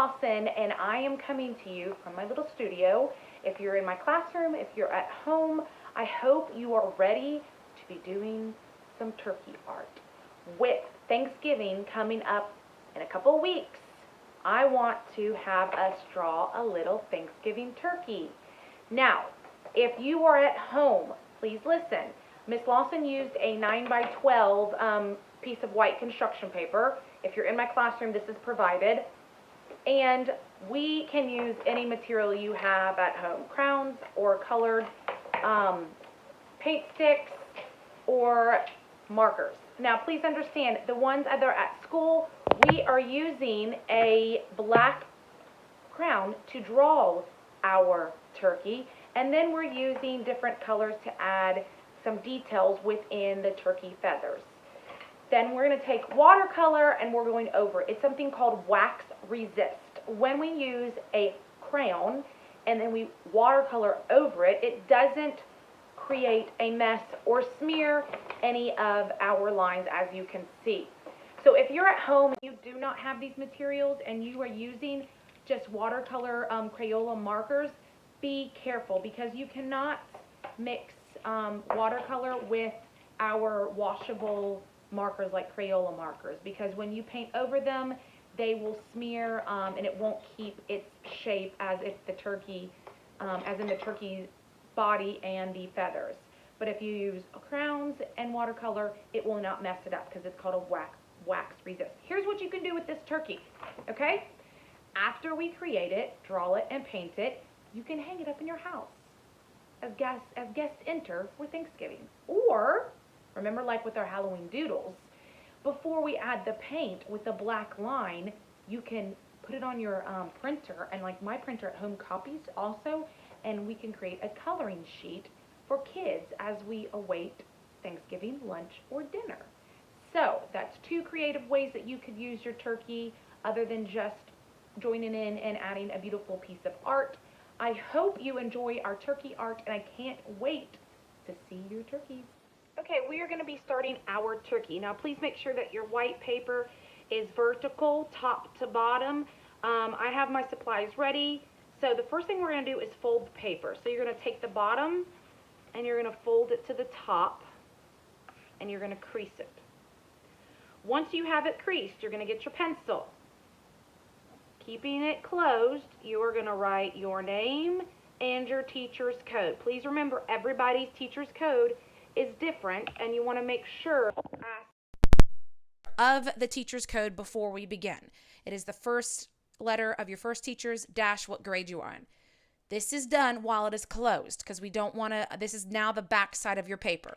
Lawson, and I am coming to you from my little studio. If you're in my classroom, if you're at home, I hope you are ready to be doing some turkey art. With Thanksgiving coming up in a couple of weeks, I want to have us draw a little Thanksgiving turkey. Now, if you are at home, please listen. Miss Lawson used a 9 by 12 piece of white construction paper. If you're in my classroom, this is provided. And we can use any material you have at home, crowns or colored paint sticks or markers. Now, please understand, the ones that are at school, we are using a black crown to draw our turkey, and then we're using different colors to add some details within the turkey feathers. Then we're going to take watercolor and we're going over it. It's something called wax resist. When we use a crayon and then we watercolor over it, it doesn't create a mess or smear any of our lines, as you can see. So if you're at home and you do not have these materials and you are using just watercolor Crayola markers, be careful, because you cannot mix watercolor with our washable markers like Crayola markers, because when you paint over them, they will smear and it won't keep its shape as if the turkey, as in the turkey's body and the feathers. But if you use crowns and watercolor, it will not mess it up because it's called a wax resist. Here's what you can do with this turkey, okay? After we create it, draw it, and paint it, you can hang it up in your house as guests enter for Thanksgiving. Or, remember, like with our Halloween doodles, before we add the paint with the black line, you can put it on your printer, and like my printer at home copies also, and we can create a coloring sheet for kids as we await Thanksgiving lunch or dinner. So that's two creative ways that you could use your turkey other than just joining in and adding a beautiful piece of art. I hope you enjoy our turkey art, and I can't wait to see your turkeys. Okay, we are going to be starting our turkey. Now, please make sure that your white paper is vertical, top to bottom. I have my supplies ready. So the first thing we're going to do is fold the paper. So you're going to take the bottom and you're going to fold it to the top, and you're going to crease it. Once you have it creased, you're going to get your pencil. Keeping it closed, you are going to write your name and your teacher's code. Please remember, everybody's teacher's code is different, and you want to make sure of the teacher's code before we begin. It is the first letter of your first teacher's dash what grade you are in. This is done while it is closed because we don't want to, this is now the back side of your paper.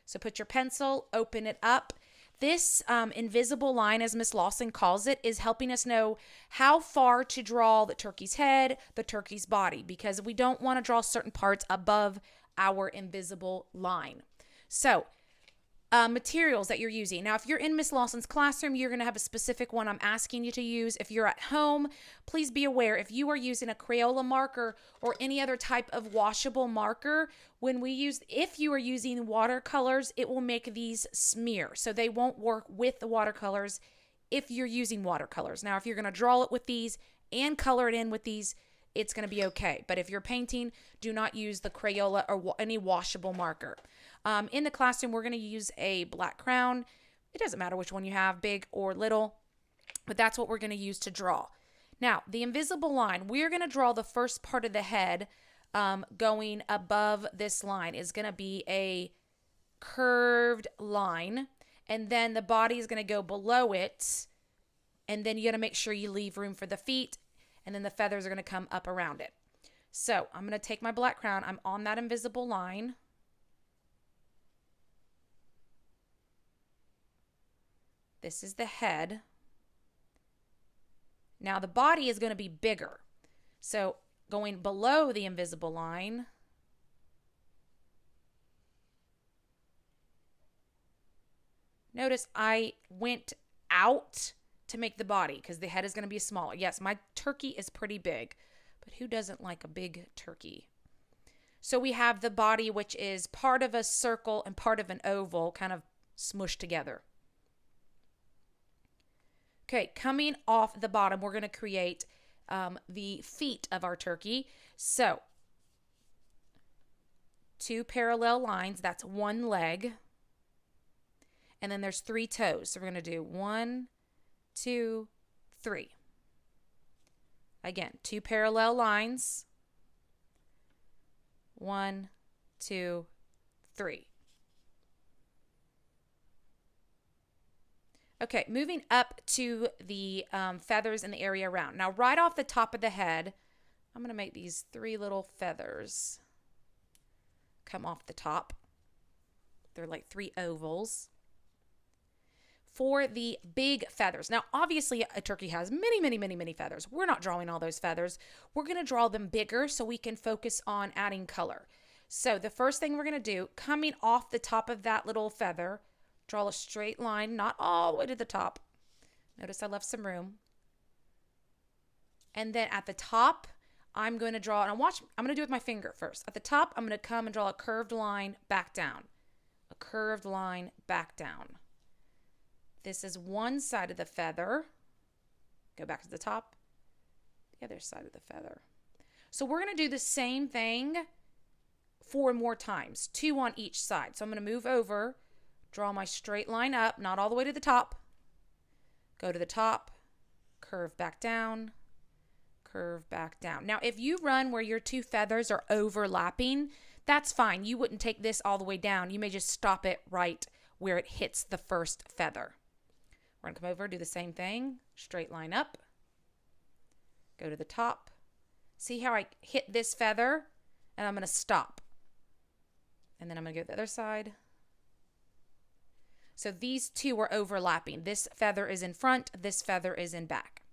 So put your pencil, open it up. This invisible line, as Miss Lawson calls it, is helping us know how far to draw the turkey's head, the turkey's body, because we don't want to draw certain parts above our invisible line. So, materials that you're using. Now, if you're in Miss Lawson's classroom, you're going to have a specific one I'm asking you to use. If you're at home, please be aware, if you are using a Crayola marker or any other type of washable marker, if you are using watercolors, it will make these smear. So they won't work with the watercolors if you're using watercolors. Now, if you're going to draw it with these and color it in with these, it's going to be okay. But if you're painting, do not use the Crayola or any washable marker. In the classroom, we're going to use a black crown. It doesn't matter which one you have, big or little, but that's what we're going to use to draw. Now, the invisible line, we're going to draw the first part of the head going above this line is going to be a curved line, and then the body is going to go below it, and then you got to make sure you leave room for the feet, and then the feathers are going to come up around it. So I'm going to take my black crown. I'm on that invisible line. This is the head. Now the body is going to be bigger. So going below the invisible line, notice I went out to make the body because the head is going to be smaller. Yes, my turkey is pretty big, but who doesn't like a big turkey? So we have the body, which is part of a circle and part of an oval, kind of smushed together. Okay, coming off the bottom, we're going to create the feet of our turkey. So 2 parallel lines, that's 1 leg. And then there's 3 toes. So we're going to do 1, 2, 3. Again, 2 parallel lines. 1, 2, 3. Okay, moving up to the feathers in the area around. Now, right off the top of the head, I'm going to make these 3 little feathers come off the top. They're like 3 ovals. For the big feathers. Now, obviously, a turkey has many, many, many, many feathers. We're not drawing all those feathers. We're going to draw them bigger so we can focus on adding color. So the first thing we're going to do, coming off the top of that little feather, draw a straight line, not all the way to the top. Notice I left some room. And then at the top, I'm going to draw, and I'm going to do it with my finger first. At the top, I'm going to come and draw a curved line back down. A curved line back down. This is one side of the feather. Go back to the top. The other side of the feather. So we're going to do the same thing 4 more times, 2 on each side. So I'm going to move over, draw my straight line up, not all the way to the top. Go to the top, curve back down, curve back down. Now, if you run where your 2 feathers are overlapping, that's fine. You wouldn't take this all the way down. You may just stop it right where it hits the first feather. We're going to come over, do the same thing, straight line up, go to the top. See how I hit this feather? And I'm going to stop. And then I'm going to go to the other side. So these 2 are overlapping. This feather is in front, this feather is in back.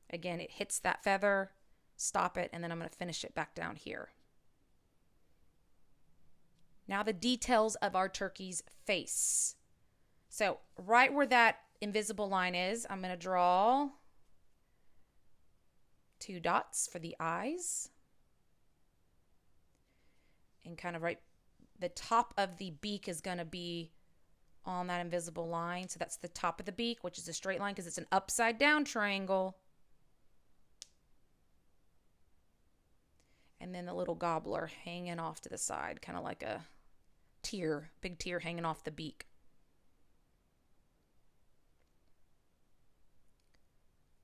Again, it hits that feather, stop it, and then I'm going to finish it back down here. Now the details of our turkey's face. So right where that invisible line is, I'm going to draw 2 dots for the eyes. And kind of right, the top of the beak is going to be on that invisible line. So that's the top of the beak, which is a straight line because it's an upside down triangle. And then the little gobbler hanging off to the side, kind of like a tear, big tear hanging off the beak.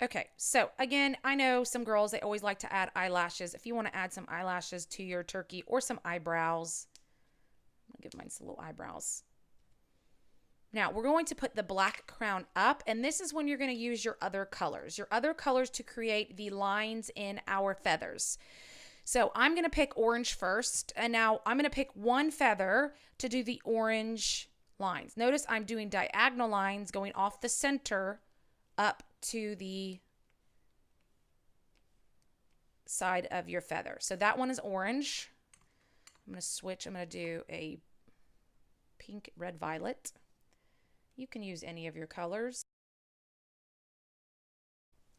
Okay, so again, I know some girls, they always like to add eyelashes. If you want to add some eyelashes to your turkey or some eyebrows, I'm going to give mine some little eyebrows. Now, we're going to put the black crown up, and this is when you're going to use your other colors to create the lines in our feathers. So I'm going to pick orange first, and now I'm going to pick 1 feather to do the orange lines. Notice I'm doing diagonal lines going off the center up to the side of your feather. So that one is orange. I'm going to switch. I'm going to do a pink, red, violet. You can use any of your colors.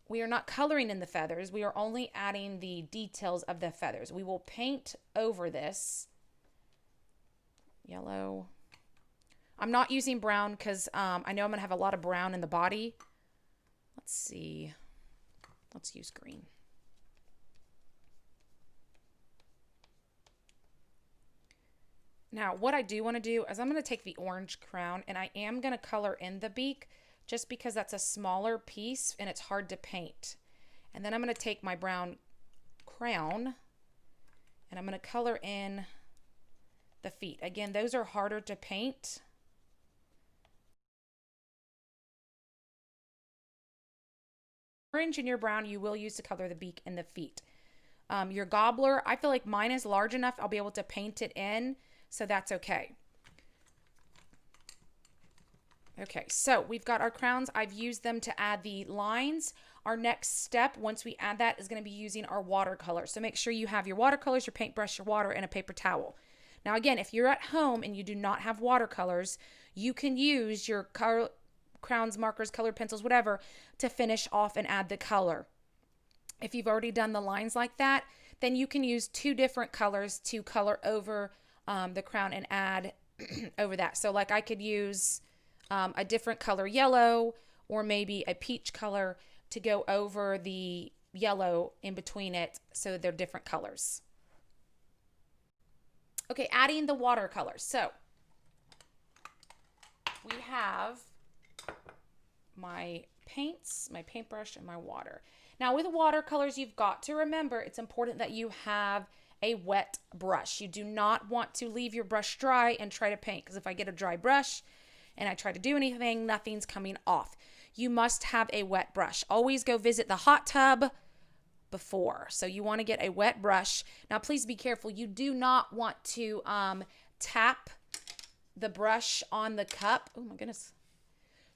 We are not coloring in the feathers. We are only adding the details of the feathers. We will paint over this. Yellow. I'm not using brown because I know I'm going to have a lot of brown in the body. Let's see. Let's use green. Now, what I do want to do is I'm going to take the orange crown and I am going to color in the beak just because that's a smaller piece and it's hard to paint. And then I'm going to take my brown crown and I'm going to color in the feet. Again, those are harder to paint. Orange and your brown you will use to color the beak and the feet. Your gobbler, I feel like mine is large enough. I'll be able to paint it in, so that's okay. Okay, so we've got our crowns. I've used them to add the lines. Our next step, once we add that, is going to be using our watercolor. So make sure you have your watercolors, your paintbrush, your water, and a paper towel. Now again, if you're at home and you do not have watercolors, you can use your crowns, markers, colored pencils, whatever, to finish off and add the color. If you've already done the lines like that, then you can use 2 different colors to color over the crown and add over that. So like I could use a different color yellow or maybe a peach color to go over the yellow in between it so they're different colors. Okay, adding the watercolors. So we have my paints, my paintbrush, and my water. Now with watercolors, you've got to remember it's important that you have a wet brush. You do not want to leave your brush dry and try to paint, because if I get a dry brush and I try to do anything, nothing's coming off. You must have a wet brush. Always go visit the hot tub before. So you want to get a wet brush. Now please be careful. You do not want to tap the brush on the cup. Oh my goodness.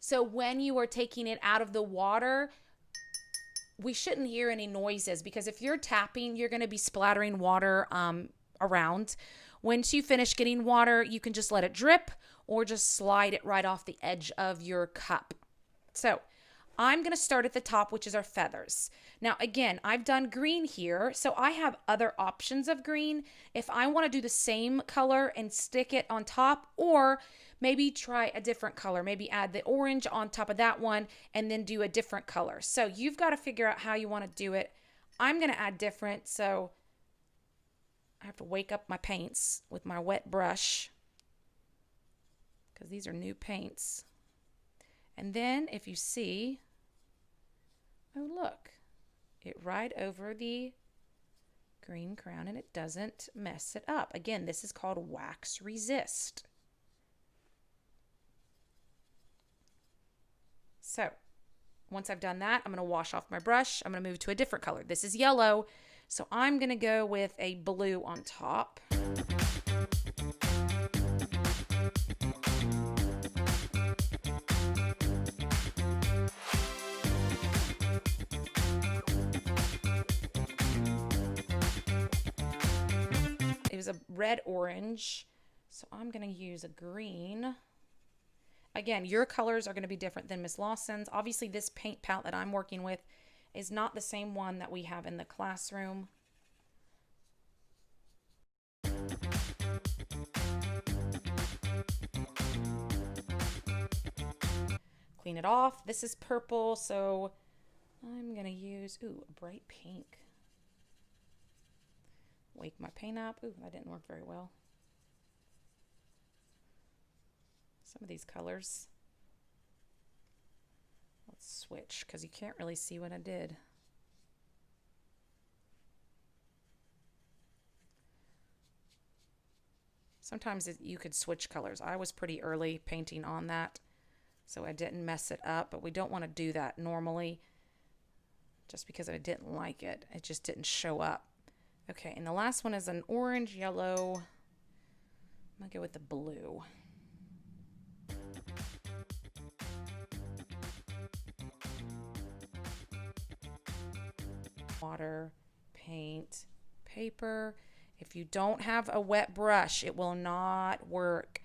So when you are taking it out of the water, we shouldn't hear any noises, because if you're tapping, you're going to be splattering water around. Once you finish getting water, you can just let it drip or just slide it right off the edge of your cup. So I'm going to start at the top, which is our feathers. Now, again, I've done green here, so I have other options of green if I want to do the same color and stick it on top, or maybe try a different color. Maybe add the orange on top of that one and then do a different color. So you've got to figure out how you want to do it. I'm going to add different, so I have to wake up my paints with my wet brush, because these are new paints. And then if you see, oh look, it right over the green crown and it doesn't mess it up. Again, this is called wax resist. So once I've done that, I'm going to wash off my brush. I'm going to move to a different color. This is yellow, so I'm going to go with a blue on top. It was a red-orange, so I'm going to use a green. Again, your colors are going to be different than Miss Lawson's. Obviously, this paint palette that I'm working with is not the same one that we have in the classroom. Clean it off. This is purple, so I'm going to use, ooh, a bright pink. Wake my paint up. Ooh, that didn't work very well. Some of these colors. Let's switch, because you can't really see what I did. Sometimes you could switch colors. I was pretty early painting on that, so I didn't mess it up, but we don't want to do that normally, just because I didn't like it. It just didn't show up. Okay, and the last one is an orange, yellow. I'm going to go with the blue. Water, paint, paper. If you don't have a wet brush, it will not work.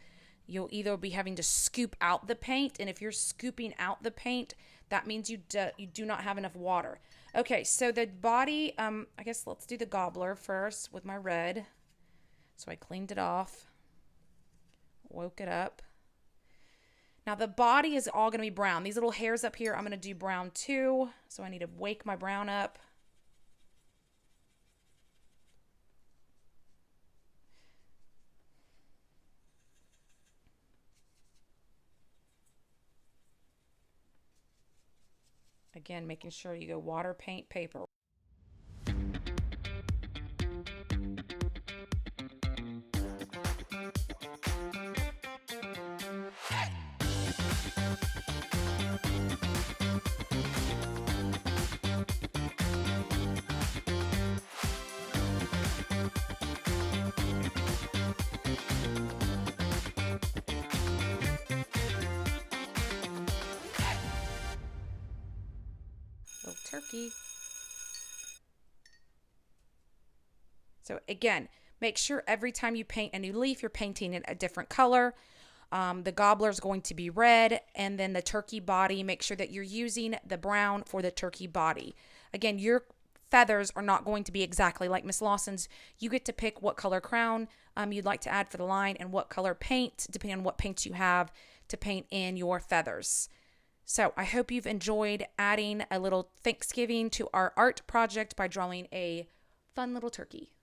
You'll either be having to scoop out the paint, and if you're scooping out the paint, that means you do not have enough water. Okay, so the body, I guess let's do the gobbler first with my red. So I cleaned it off, woke it up. Now the body is all going to be brown. These little hairs up here, I'm going to do brown too. So I need to wake my brown up. Again, making sure you go water, paint, paper. Little turkey. So again, make sure every time you paint a new leaf, you're painting it a different color. The gobbler is going to be red, and then the turkey body, make sure that you're using the brown for the turkey body. Again, your feathers are not going to be exactly like Miss Lawson's. You get to pick what color crown you'd like to add for the line and what color paint, depending on what paints you have, to paint in your feathers. So I hope you've enjoyed adding a little Thanksgiving to our art project by drawing a fun little turkey.